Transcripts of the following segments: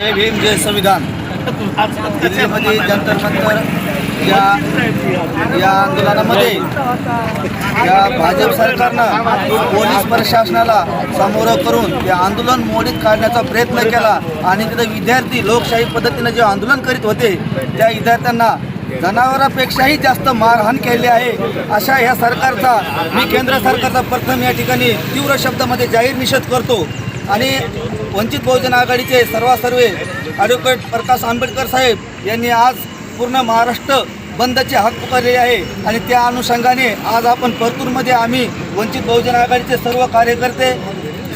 जय भीम जय संविधान। दिल्लीमध्ये जंतर मंतर या आंदोलनामध्ये या भाजप सरकारनं पोलीस प्रशासनाला सामोरं करून ते आंदोलन मोडीत काढण्याचा प्रयत्न केला आणि तिथे विद्यार्थी लोकशाही पद्धतीने जे आंदोलन करीत होते त्या विद्यार्थ्यांना जनावरांपेक्षाही जास्त मारहाण केली आहे। अशा ह्या सरकारचा मी केंद्र सरकारचा प्रथम या ठिकाणी तीव्र शब्दामध्ये जाहीर निषेध करतो आणि वंचित बहुजन आघाडीचे सर्वे ॲडव्होकेट प्रकाश आंबेडकर साहेब यांनी आज पूर्ण महाराष्ट्र बंदचे हाक पुकारले आहे आणि त्या अनुषंगाने आज आपण परतूरमध्ये आम्ही वंचित बहुजन आघाडीचे सर्व कार्यकर्ते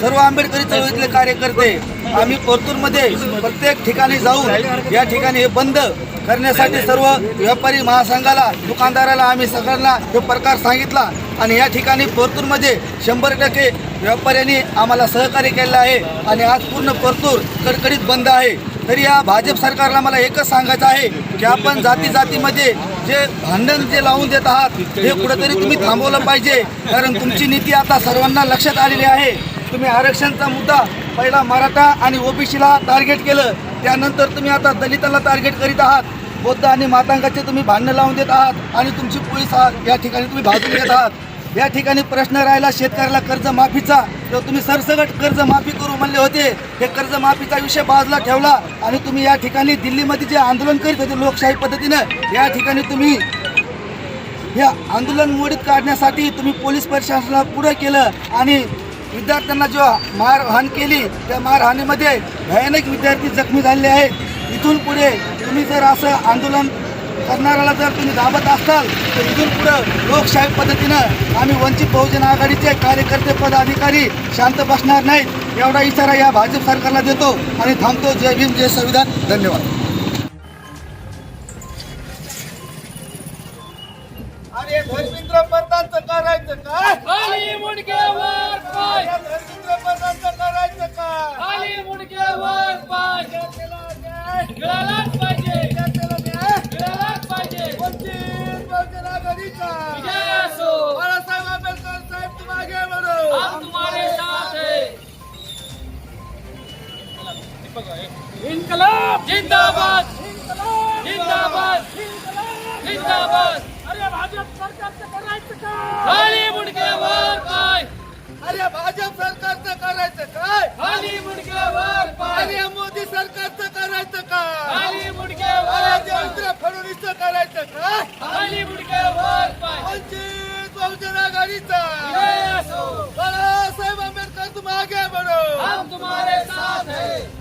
सर्व आंबेडकरी चळवळीतले कार्यकर्ते आम्ही परतूरमध्ये प्रत्येक ठिकाणी जाऊन या ठिकाणी हे बंद करण्यासाठी सर्व व्यापारी महासंघाला दुकानदाराला आम्ही सगळ्यांना तो प्रकार सांगितला आणि या ठिकाणी परतूरमध्ये 100% व्यापाऱ्यांनी आम्हाला सहकार्य केलं आहे आणि आज पूर्ण परतूर कडकडीत बंद आहे। तरी या भाजप सरकारला मला एकच सांगायचं आहे की आपण जातीमध्ये जे भांडण जे लावून देत आहात हे कुठेतरी तुम्ही थांबवलं पाहिजे, कारण तुमची नीती आता सर्वांना लक्षात आलेली आहे। तुम्ही आरक्षणचा मुद्दा पहिला मराठा आणि ओबीसीला टार्गेट केलं, त्यानंतर तुम्ही आता दलितांना टार्गेट करीत आहात, बौद्ध आणि मातांगाचे तुम्ही भांडणं लावून देत आहात आणि तुमची पोलीस या ठिकाणी तुम्ही भाजून घेत आहात। या ठिकाणी प्रश्न राहिला शेतकऱ्याला कर्जमाफीचा, तर तुम्ही सरसकट कर्जमाफी करू म्हणले होते, हे कर्जमाफीचा विषय बाजूला ठेवला आणि तुम्ही या ठिकाणी दिल्लीमध्ये जे आंदोलन करीत होते लोकशाही पद्धतीनं या ठिकाणी तुम्ही हे आंदोलन मोडीत काढण्यासाठी तुम्ही पोलीस प्रशासनाला पुढे केलं आणि विद्यार्थ्यांना जो मारहाण केली त्या मारहाणीमध्ये भयानक विद्यार्थी जखमी झालेले आहेत। इथून पुढे तुम्ही जर असं आंदोलन करणाऱ्याला जर तुम्ही दाबत असाल तर इथून पुढे लोकशाही पद्धतीनं आम्ही वंचित बहुजन आघाडीचे कार्यकर्ते पदाधिकारी शांत बसणार नाहीत, एवढा इशारा या भाजप सरकारला देतो आणि थांबतो। जय भीम जय संविधान। धन्यवाद। अरे धर्मेंद्र प्रधानचं करायचं काय? खाली मुंडक्यावर पाय, धर्मेंद्र प्रधानचं करायचं काय? खाली मुंडक्यावर पाय, मिळालाच पाहिजे, मिळालाच पाहिजे। वंचित बहुजन आघाडीचा विजय असो, बाळासाहेब आंबेडकर साहेब तुम आगे बढ़ो, हम तुम्हारे साथ हैं। इनकलाब जिंदाबाद, जिंदाबाद, जिंदाबाद। अरे भाजप सरकारचं करायचं काय? खाली मुंडक्यावर पाय, अरे भाजप सरकारचं करायचं काय? खाली मुंडक्यावर पाय, अरे मोदी सरकारचं करायचं काय? खाली मुंडक्यावर अरे पाय, देवेंद्र फडणवीसचं करायचं काय? खाली मुंडक्यावर पाय। वंचित बहुजन आघाडीचा विजय असो, बाळासाहेब आंबेडकर तुम आगे बढ़ो, हम तुम्हारे साथ हैं।